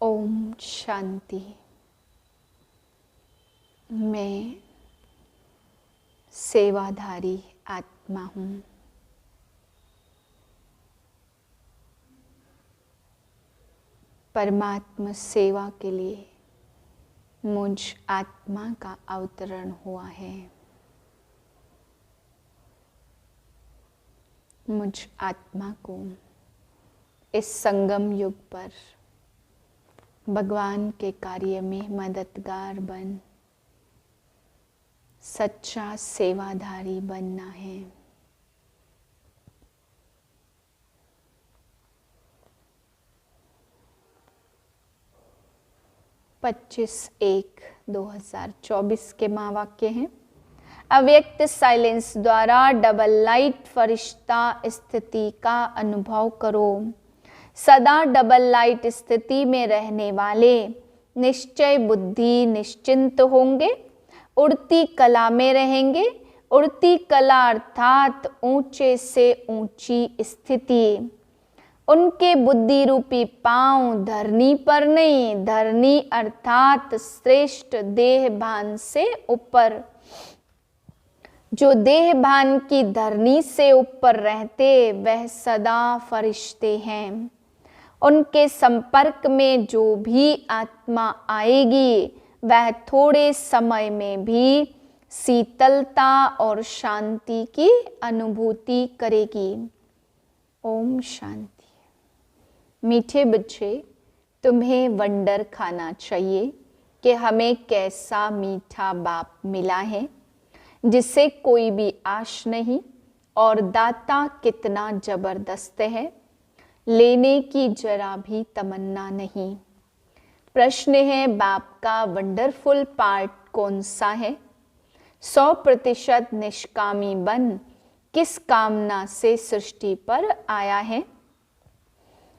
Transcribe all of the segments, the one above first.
ओम शांति। मैं सेवाधारी आत्मा हूँ। परमात्मा सेवा के लिए मुझ आत्मा का अवतरण हुआ है। मुझ आत्मा को इस संगम युग पर भगवान के कार्य में मददगार बन सच्चा सेवाधारी बनना है। पच्चीस 1/2024 के महावाक्य हैं। अव्यक्त साइलेंस द्वारा डबल लाइट फरिश्ता स्थिति का अनुभव करो। सदा डबल लाइट स्थिति में रहने वाले निश्चय बुद्धि निश्चिंत होंगे, उड़ती कला में रहेंगे। उड़ती कला अर्थात ऊंचे से ऊंची स्थिति। उनके बुद्धि रूपी पांव धरनी पर नहीं, धरनी अर्थात श्रेष्ठ देह भान से ऊपर। जो देह भान की धरनी से ऊपर रहते वह सदा फरिश्ते हैं। उनके संपर्क में जो भी आत्मा आएगी वह थोड़े समय में भी शीतलता और शांति की अनुभूति करेगी। ओम शांति। मीठे बच्चे, तुम्हें वंडर खाना चाहिए कि हमें कैसा मीठा बाप मिला है जिसे कोई भी आश नहीं, और दाता कितना जबरदस्त है, लेने की जरा भी तमन्ना नहीं। प्रश्न है, बाप का वंडरफुल पार्ट कौन सा है? 100% निष्कामी बन किस कामना से सृष्टि पर आया है?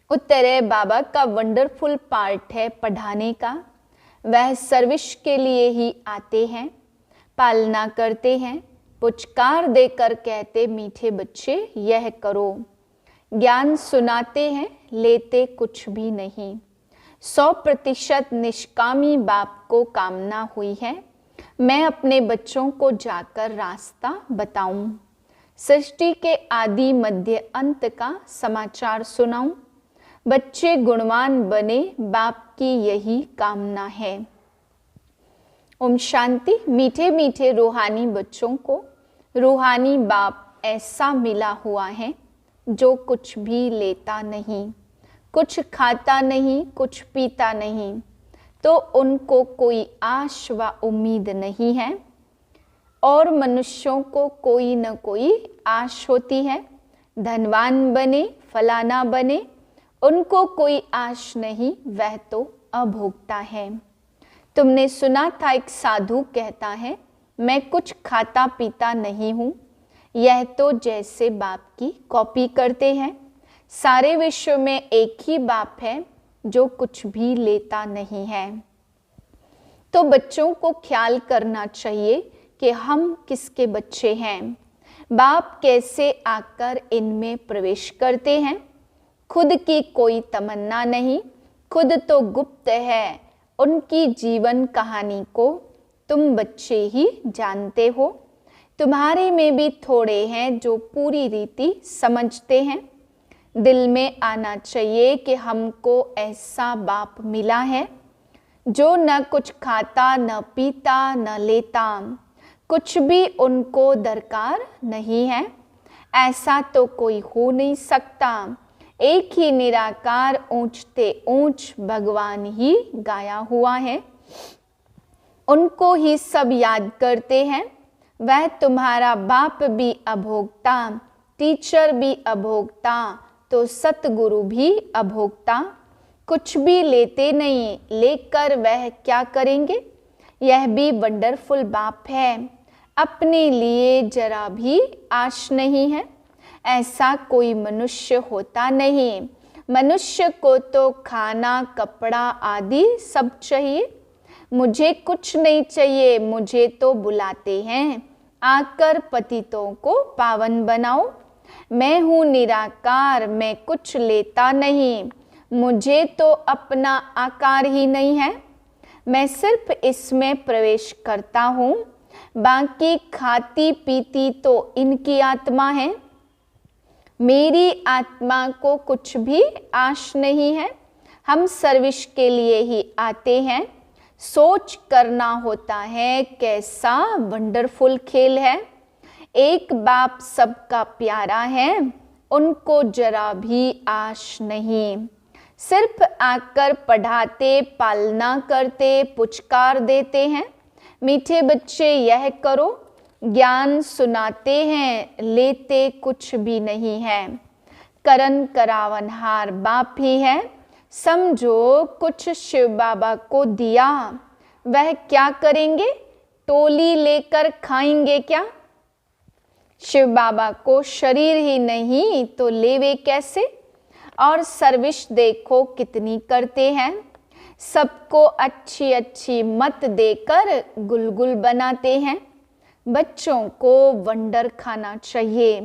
उत्तर है, बाबा का वंडरफुल पार्ट है पढ़ाने का। वह सर्विस के लिए ही आते हैं, पालना करते हैं, पुचकार देकर कहते मीठे बच्चे यह करो। ज्ञान सुनाते हैं, लेते कुछ भी नहीं। 100% निष्कामी बाप को कामना हुई है मैं अपने बच्चों को जाकर रास्ता बताऊं, सृष्टि के आदि मध्य अंत का समाचार सुनाऊं। बच्चे गुणवान बने, बाप की यही कामना है। ओम शांति। मीठे मीठे रूहानी बच्चों को रूहानी बाप ऐसा मिला हुआ है जो कुछ भी लेता नहीं, कुछ खाता नहीं, कुछ पीता नहीं, तो उनको कोई आश व उम्मीद नहीं है। और मनुष्यों को कोई न कोई आश होती है, धनवान बने, फलाना बने, उनको कोई आश नहीं, वह तो अभोक्ता है। तुमने सुना था एक साधु कहता है, मैं कुछ खाता पीता नहीं हूँ। यह तो जैसे बाप की कॉपी करते हैं। सारे विश्व में एक ही बाप है जो कुछ भी लेता नहीं है। तो बच्चों को ख्याल करना चाहिए कि हम किसके बच्चे हैं, बाप कैसे आकर इनमें प्रवेश करते हैं। खुद की कोई तमन्ना नहीं, खुद तो गुप्त है। उनकी जीवन कहानी को तुम बच्चे ही जानते हो। तुम्हारे में भी थोड़े हैं जो पूरी रीति समझते हैं। दिल में आना चाहिए कि हमको ऐसा बाप मिला है जो न कुछ खाता, न पीता, न लेता, कुछ भी उनको दरकार नहीं है। ऐसा तो कोई हो नहीं सकता। एक ही निराकार ऊंचते ऊंच भगवान ही गाया हुआ है। उनको ही सब याद करते हैं। वह तुम्हारा बाप भी अभोक्ता, टीचर भी अभोक्ता, तो सतगुरु भी अभोक्ता। कुछ भी लेते नहीं, लेकर वह क्या करेंगे? यह भी वंडरफुल बाप है। अपने लिए जरा भी आश नहीं है। ऐसा कोई मनुष्य होता नहीं। मनुष्य को तो खाना, कपड़ा आदि सब चाहिए। मुझे कुछ नहीं चाहिए, मुझे तो बुलाते हैं, आकर पतितों को पावन बनाओ। मैं हूँ निराकार, मैं कुछ लेता नहीं, मुझे तो अपना आकार ही नहीं है, मैं सिर्फ इसमें प्रवेश करता हूँ, बाकी खाती पीती तो इनकी आत्मा है। मेरी आत्मा को कुछ भी आश नहीं है, हम सर्विस के लिए ही आते हैं। सोच करना होता है कैसा वंडरफुल खेल है। एक बाप सबका प्यारा है, उनको जरा भी आश नहीं। सिर्फ आकर पढ़ाते, पालना करते, पुचकार देते हैं। मीठे बच्चे यह करो, ज्ञान सुनाते हैं, लेते कुछ भी नहीं है। करन करावनहार बाप ही है, समझो कुछ शिव बाबा को दिया, वह क्या करेंगे? टोली लेकर खाएंगे क्या? शिव बाबा को शरीर ही नहीं तो लेवे कैसे? और सर्विस देखो कितनी करते हैं, सबको अच्छी अच्छी मत देकर गुलगुल बनाते हैं। बच्चों को वंडर खाना चाहिए।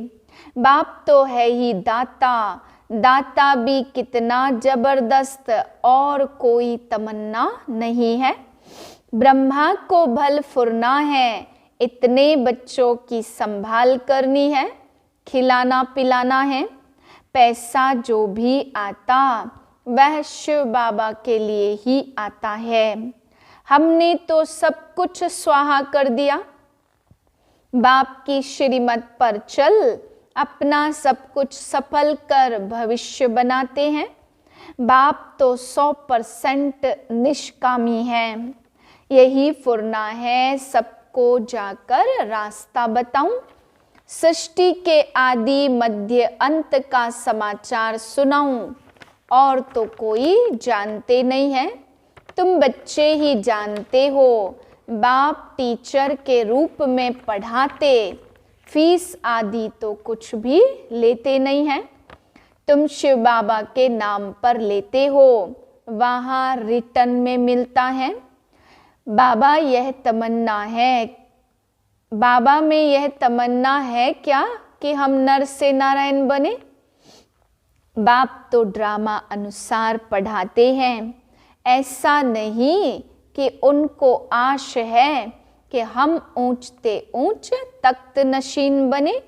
बाप तो है ही दाता, दाता भी कितना जबरदस्त, और कोई तमन्ना नहीं है। ब्रह्मा को भल फुरना है, इतने बच्चों की संभाल करनी है, खिलाना पिलाना है। पैसा जो भी आता वह शिव बाबा के लिए ही आता है। हमने तो सब कुछ स्वाहा कर दिया। बाप की श्रीमत पर चल अपना सब कुछ सफल कर भविष्य बनाते हैं। बाप तो 100% निष्कामी है। यही फुरना है सबको जाकर रास्ता बताऊं। सृष्टि के आदि मध्य अंत का समाचार सुनाऊं, और तो कोई जानते नहीं है, तुम बच्चे ही जानते हो। बाप टीचर के रूप में पढ़ाते, फीस आदि तो कुछ भी लेते नहीं हैं। तुम शिव बाबा के नाम पर लेते हो, वहाँ रिटर्न में मिलता है। बाबा यह तमन्ना है, बाबा में यह तमन्ना है क्या कि हम नर से नारायण बने? बाप तो ड्रामा अनुसार पढ़ाते हैं, ऐसा नहीं कि उनको आश है कि हम ऊंचते ऊंच तख्त नशीन बने।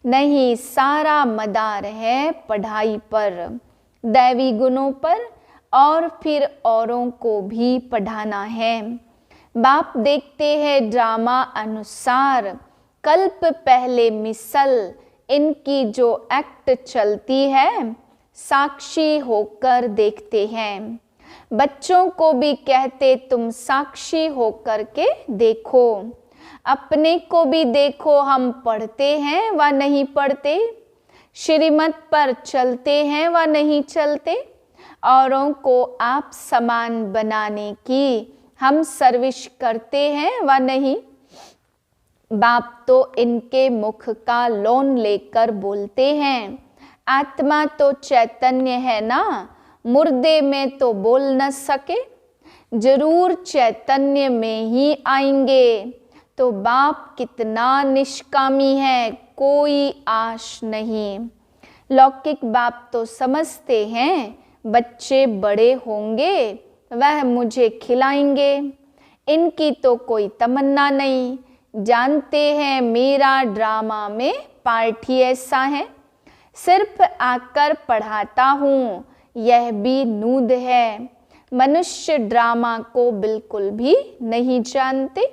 नहीं, सारा मदार है पढ़ाई पर, दैवी गुणों पर, और फिर औरों को भी पढ़ाना है। बाप देखते हैं ड्रामा अनुसार, कल्प पहले मिसल इनकी जो एक्ट चलती है, साक्षी होकर देखते हैं। बच्चों को भी कहते तुम साक्षी होकर के देखो, अपने को भी देखो हम पढ़ते हैं व नहीं पढ़ते, श्रीमत पर चलते हैं व नहीं चलते, औरों को आप समान बनाने की हम सर्विस करते हैं व नहीं। बाप तो इनके मुख का लोन लेकर बोलते हैं, आत्मा तो चैतन्य है ना, मुर्दे में तो बोल न सके, जरूर चैतन्य में ही आएंगे। तो बाप कितना निष्कामी है, कोई आश नहीं। लौकिक बाप तो समझते हैं बच्चे बड़े होंगे वह मुझे खिलाएंगे, इनकी तो कोई तमन्ना नहीं। जानते हैं मेरा ड्रामा में पार्ट ही ऐसा है, सिर्फ आकर पढ़ाता हूँ, यह भी नूद है। मनुष्य ड्रामा को बिल्कुल भी नहीं जानते।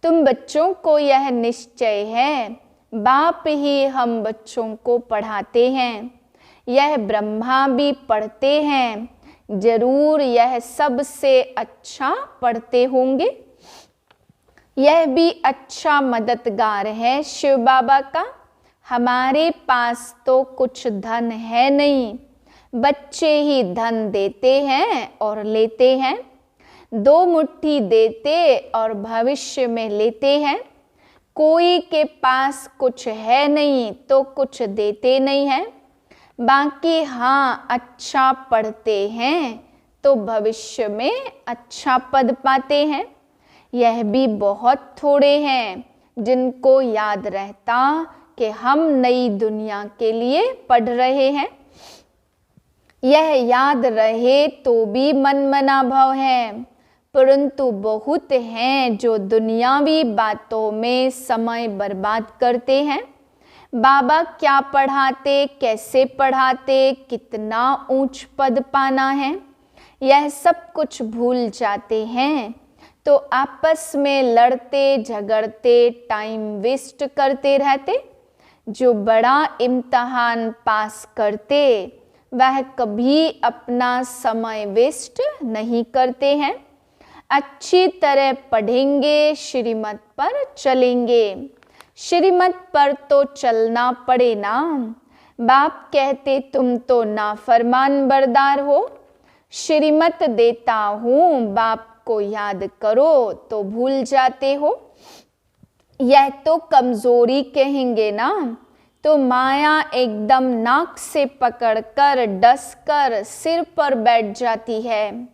तुम बच्चों को यह निश्चय है, बाप ही हम बच्चों को पढ़ाते हैं। यह ब्रह्मा भी पढ़ते हैं, जरूर यह सबसे अच्छा पढ़ते होंगे। यह भी अच्छा मददगार है शिव बाबा का। हमारे पास तो कुछ धन है नहीं, बच्चे ही धन देते हैं और लेते हैं। 2 मुट्ठी देते और भविष्य में लेते हैं। कोई के पास कुछ है नहीं तो कुछ देते नहीं हैं। बाकी हाँ, अच्छा पढ़ते हैं तो भविष्य में अच्छा पद पाते हैं। यह भी बहुत थोड़े हैं जिनको याद रहता कि हम नई दुनिया के लिए पढ़ रहे हैं। यह याद रहे तो भी मनमना भाव है, परंतु बहुत हैं जो दुनियावी बातों में समय बर्बाद करते हैं। बाबा क्या पढ़ाते, कैसे पढ़ाते, कितना ऊंच पद पाना है, यह सब कुछ भूल जाते हैं। तो आपस में लड़ते झगड़ते टाइम वेस्ट करते रहते। जो बड़ा इम्तहान पास करते वह कभी अपना समय वेस्ट नहीं करते हैं। अच्छी तरह पढ़ेंगे, श्रीमत पर चलेंगे। श्रीमत पर तो चलना पड़े ना। बाप कहते तुम तो नाफरमान बरदार हो। श्रीमत देता हूँ, बाप को याद करो तो भूल जाते हो। यह तो कमजोरी कहेंगे ना, तो माया एकदम नाक से पकड़कर डसकर सिर पर बैठ जाती है।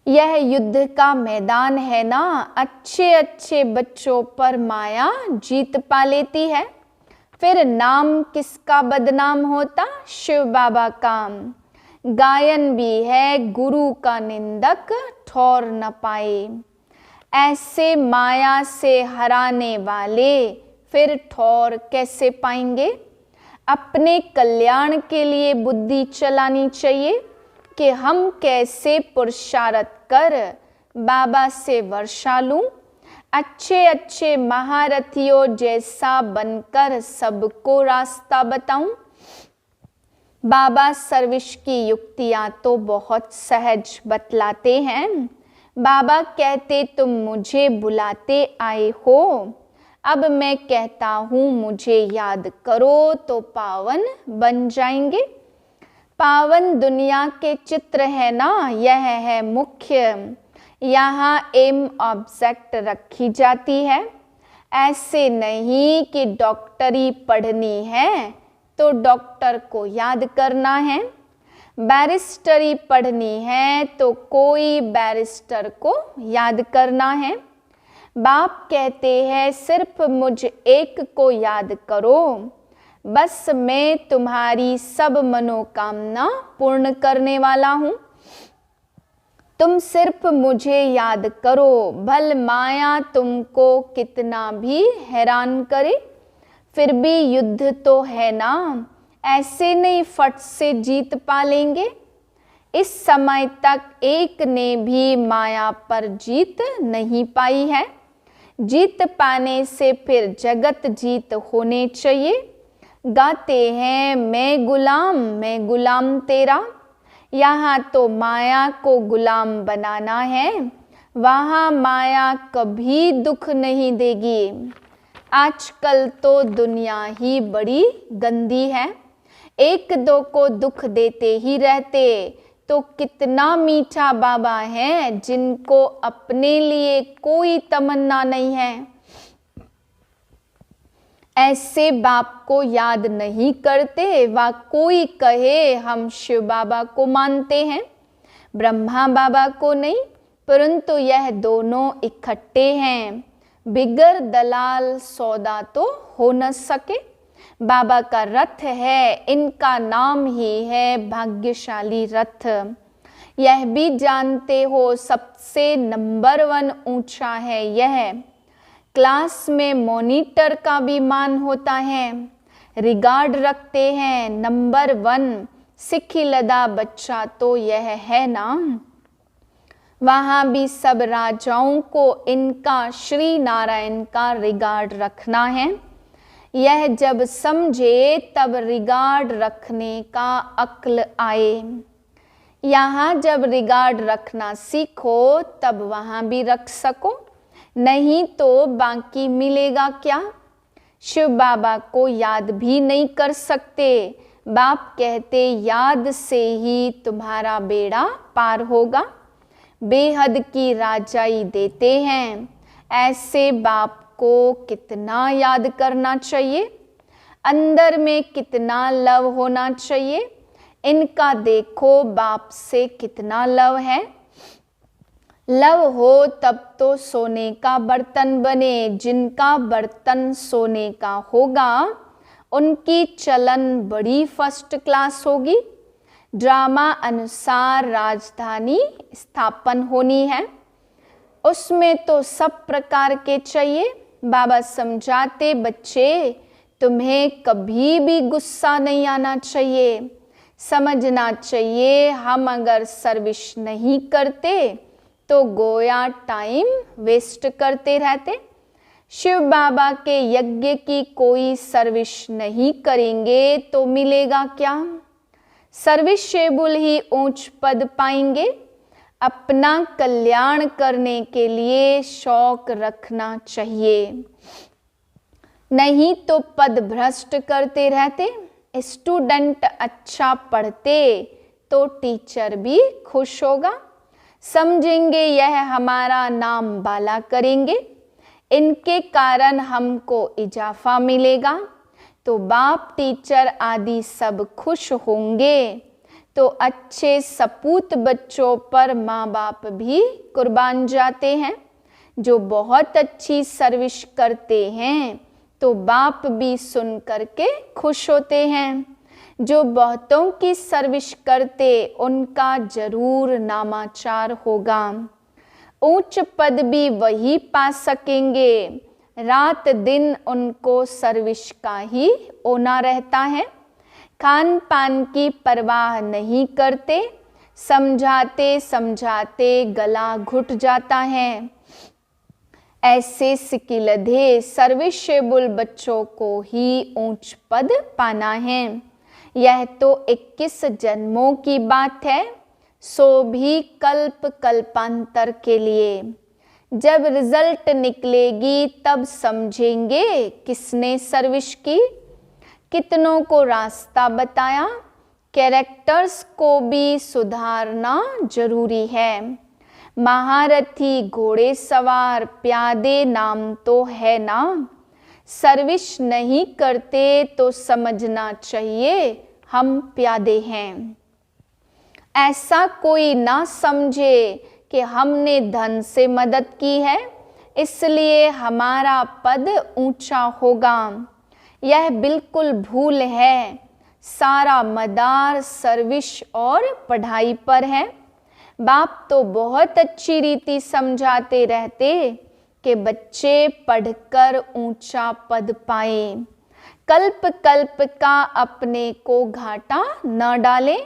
यह युद्ध का मैदान है ना, अच्छे अच्छे बच्चों पर माया जीत पा लेती है। फिर नाम किसका बदनाम होता? शिव बाबा का। गायन भी है, गुरु का निंदक ठौर न पाए। ऐसे माया से हराने वाले फिर ठौर कैसे पाएंगे? अपने कल्याण के लिए बुद्धि चलानी चाहिए कि हम कैसे पुरुषार्थ कर बाबा से वर्षा लूं। अच्छे अच्छे महारथियों जैसा बनकर सबको रास्ता बताऊं। बाबा सर्विस की युक्तियां तो बहुत सहज बतलाते हैं। बाबा कहते तुम मुझे बुलाते आए हो, अब मैं कहता हूँ मुझे याद करो तो पावन बन जाएंगे। पावन दुनिया के चित्र है ना, यह है मुख्य। यहाँ एम ऑब्जेक्ट रखी जाती है। ऐसे नहीं कि डॉक्टरी पढ़नी है तो डॉक्टर को याद करना है, बैरिस्टरी पढ़नी है तो कोई बैरिस्टर को याद करना है। बाप कहते हैं सिर्फ मुझ एक को याद करो, बस मैं तुम्हारी सब मनोकामना पूर्ण करने वाला हूँ। तुम सिर्फ मुझे याद करो, भल माया तुमको कितना भी हैरान करे। फिर भी युद्ध तो है ना, ऐसे नहीं फट से जीत पा लेंगे। इस समय तक एक ने भी माया पर जीत नहीं पाई है। जीत पाने से फिर जगत जीत होने चाहिए। गाते हैं मैं गुलाम तेरा। यहाँ तो माया को गुलाम बनाना है, वहाँ माया कभी दुख नहीं देगी। आजकल तो दुनिया ही बड़ी गंदी है, एक दो को दुख देते ही रहते। तो कितना मीठा बाबा है जिनको अपने लिए कोई तमन्ना नहीं है। ऐसे बाप को याद नहीं करते, वा कोई कहे हम शिव बाबा को मानते हैं, ब्रह्मा बाबा को नहीं, परंतु यह दोनों इकट्ठे हैं। बिगर दलाल सौदा तो हो न सके। बाबा का रथ है, इनका नाम ही है भाग्यशाली रथ। यह भी जानते हो सबसे नंबर 1 ऊंचा है यह। क्लास में मॉनिटर का भी मान होता है, रिगार्ड रखते हैं। नंबर 1 सिक्खी लदा बच्चा तो यह है ना। वहाँ भी सब राजाओं को इनका श्री नारायण का रिगार्ड रखना है। यह जब समझे तब रिगार्ड रखने का अक्ल आए। यहाँ जब रिगार्ड रखना सीखो तब वहाँ भी रख सको, नहीं तो बाकी मिलेगा क्या? शिव बाबा को याद भी नहीं कर सकते। बाप कहते याद से ही तुम्हारा बेड़ा पार होगा। बेहद की राजाई देते हैं, ऐसे बाप को कितना याद करना चाहिए। अंदर में कितना लव होना चाहिए। इनका देखो बाप से कितना लव है। लव हो तब तो सोने का बर्तन बने। जिनका बर्तन सोने का होगा उनकी चलन बड़ी फर्स्ट क्लास होगी। ड्रामा अनुसार राजधानी स्थापन होनी है, उसमें तो सब प्रकार के चाहिए। बाबा समझाते, बच्चे तुम्हें कभी भी गुस्सा नहीं आना चाहिए, समझना चाहिए हम अगर सर्विस नहीं करते तो गोया टाइम वेस्ट करते रहते। शिव बाबा के यज्ञ की कोई सर्विस नहीं करेंगे तो मिलेगा क्या? सर्विसेबल ही ऊंच पद पाएंगे। अपना कल्याण करने के लिए शौक रखना चाहिए, नहीं तो पद भ्रष्ट करते रहते। स्टूडेंट अच्छा पढ़ते तो टीचर भी खुश होगा, समझेंगे यह हमारा नाम बाला करेंगे, इनके कारण हमको इजाफा मिलेगा, तो बाप टीचर आदि सब खुश होंगे। तो अच्छे सपूत बच्चों पर माँ बाप भी कुर्बान जाते हैं। जो बहुत अच्छी सर्विस करते हैं तो बाप भी सुन करके खुश होते हैं। जो बहुतों की सर्विस करते उनका जरूर नामाचार होगा, उच्च पद भी वही पा सकेंगे। रात दिन उनको सर्विस का ही होना रहता है, खान पान की परवाह नहीं करते, समझाते समझाते गला घुट जाता है। ऐसे सिकिलधे सर्विसेबल बच्चों को ही ऊंच पद पाना है। यह तो 21 जन्मों की बात है, सो भी कल्प कल्पांतर के लिए। जब रिजल्ट निकलेगी तब समझेंगे किसने सर्विस की, कितनों को रास्ता बताया। कैरेक्टर्स को भी सुधारना जरूरी है। महारथी घोड़े सवार प्यादे नाम तो है ना, सर्विस नहीं करते तो समझना चाहिए हम प्यादे हैं। ऐसा कोई ना समझे कि हमने धन से मदद की है इसलिए हमारा पद ऊंचा होगा, यह बिल्कुल भूल है। सारा मदार सर्विस और पढ़ाई पर है। बाप तो बहुत अच्छी रीति समझाते रहते कि बच्चे पढ़कर ऊंचा पद पाए, कल्प कल्प का अपने को घाटा न डाले।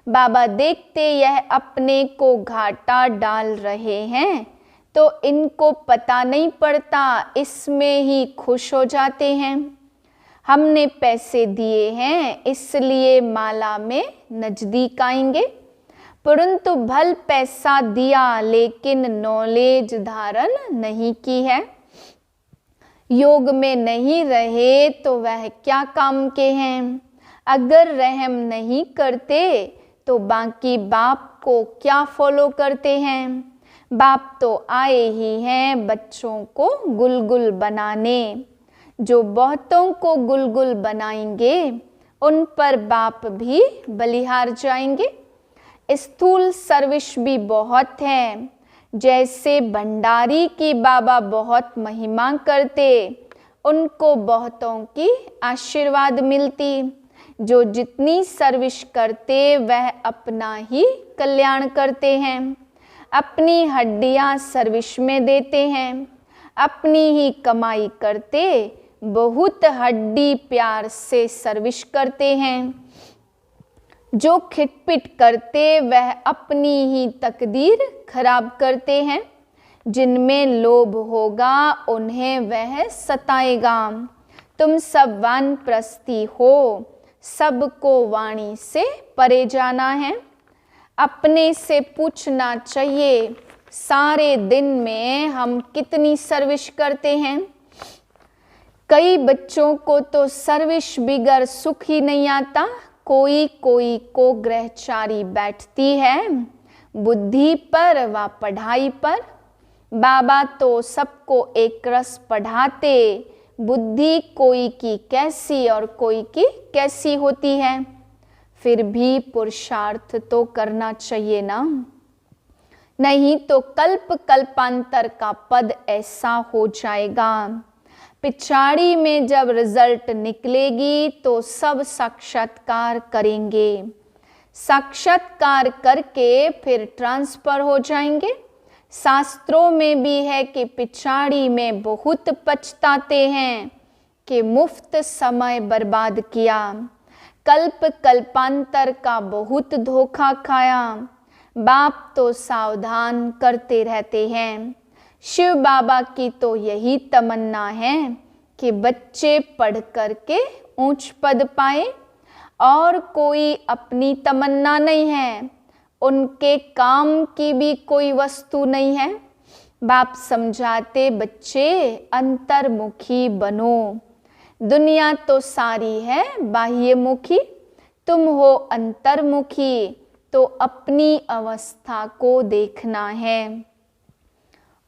बाबा देखते यह अपने को घाटा डाल रहे हैं तो इनको पता नहीं पड़ता, इसमें ही खुश हो जाते हैं। हमने पैसे दिए हैं इसलिए माला में नजदीक आएंगे, परंतु भल पैसा दिया लेकिन नॉलेज धारण नहीं की है, योग में नहीं रहे तो वह क्या काम के हैं। अगर रहम नहीं करते तो बाकी बाप को क्या फॉलो करते हैं। बाप तो आए ही हैं बच्चों को गुलगुल बनाने। जो बहुतों को गुलगुल बनाएंगे उन पर बाप भी बलिहार जाएंगे। स्थूल सर्विस भी बहुत है, जैसे भंडारी की बाबा बहुत महिमा करते, उनको बहुतों की आशीर्वाद मिलती। जो जितनी सर्विस करते वह अपना ही कल्याण करते हैं, अपनी हड्डियां सर्विस में देते हैं, अपनी ही कमाई करते, बहुत हड्डी प्यार से सर्विस करते हैं। जो खिटपिट करते वह अपनी ही तकदीर खराब करते हैं। जिनमें लोभ होगा उन्हें वह सताएगा। तुम सब वानप्रस्थी हो, सबको वाणी से परे जाना है। अपने से पूछना चाहिए सारे दिन में हम कितनी सर्विस करते हैं। कई बच्चों को तो सर्विस बिगर सुख ही नहीं आता। कोई कोई को ग्रहचारी बैठती है बुद्धि पर व पढ़ाई पर। बाबा तो सबको एक रस पढ़ाते, बुद्धि कोई की कैसी और कोई की कैसी होती है। फिर भी पुरुषार्थ तो करना चाहिए ना, नहीं तो कल्प कल्पांतर का पद ऐसा हो जाएगा। पिछाड़ी में जब रिजल्ट निकलेगी तो सब साक्षात्कार करेंगे। साक्षात्कार करके फिर ट्रांसफर हो जाएंगे। शास्त्रों में भी है कि पिछाड़ी में बहुत पछताते हैं कि मुफ्त समय बर्बाद किया, कल्प कल्पांतर का बहुत धोखा खाया। बाप तो सावधान करते रहते हैं। शिव बाबा की तो यही तमन्ना है कि बच्चे पढ़ करके ऊंच पद पाए, और कोई अपनी तमन्ना नहीं है, उनके काम की भी कोई वस्तु नहीं है। बाप समझाते बच्चे अंतर्मुखी बनो, दुनिया तो सारी है बाह्यमुखी, तुम हो अंतर्मुखी, तो अपनी अवस्था को देखना है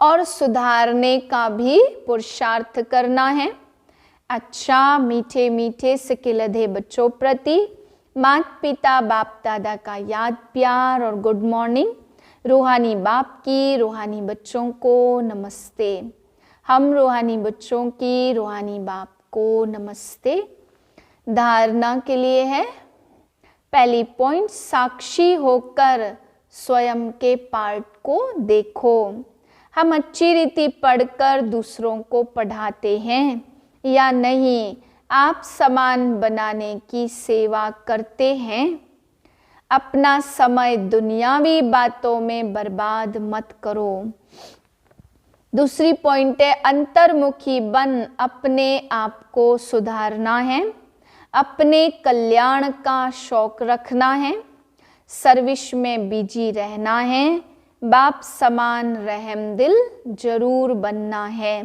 और सुधारने का भी पुरुषार्थ करना है। अच्छा, मीठे मीठे सिकिलधे बच्चों प्रति माता पिता बाप दादा का याद प्यार और गुड मॉर्निंग। रूहानी बाप की रूहानी बच्चों को नमस्ते। हम रूहानी बच्चों की रूहानी बाप को नमस्ते। धारणा के लिए है पहली पॉइंट, साक्षी होकर स्वयं के पार्ट को देखो। हम अच्छी रीति पढ़कर दूसरों को पढ़ाते हैं या नहीं, आप समान बनाने की सेवा करते हैं। अपना समय दुनियावी बातों में बर्बाद मत करो। दूसरी पॉइंट है अंतर्मुखी बन अपने आप को सुधारना है, अपने कल्याण का शौक रखना है, सर्विस में बिजी रहना है, बाप समान रहम दिल जरूर बनना है।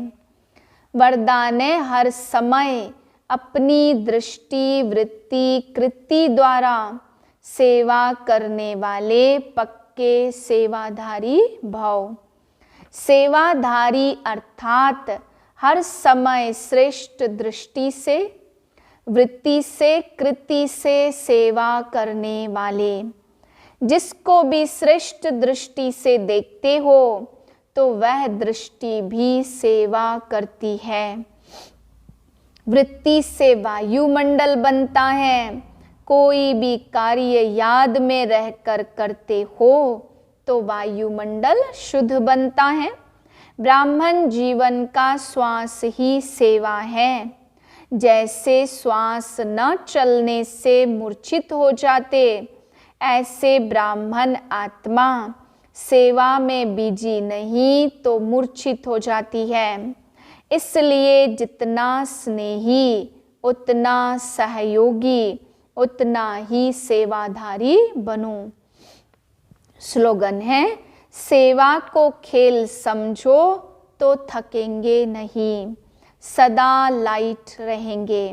वरदान है हर समय अपनी दृष्टि वृत्ति कृति द्वारा सेवा करने वाले पक्के सेवाधारी भाव। सेवाधारी अर्थात हर समय श्रेष्ठ दृष्टि से वृत्ति से कृति से सेवा करने वाले। जिसको भी श्रेष्ठ दृष्टि से देखते हो तो वह दृष्टि भी सेवा करती है। वृत्ति से वायुमंडल बनता है। कोई भी कार्य याद में रहकर करते हो तो वायुमंडल शुद्ध बनता है। ब्राह्मण जीवन का श्वास ही सेवा है। जैसे श्वास न चलने से मूर्छित हो जाते, ऐसे ब्राह्मण आत्मा सेवा में बिजी नहीं तो मूर्छित हो जाती है। इसलिए जितना स्नेही उतना सहयोगी उतना ही सेवाधारी बनो। स्लोगन है सेवा को खेल समझो तो थकेंगे नहीं, सदा लाइट रहेंगे।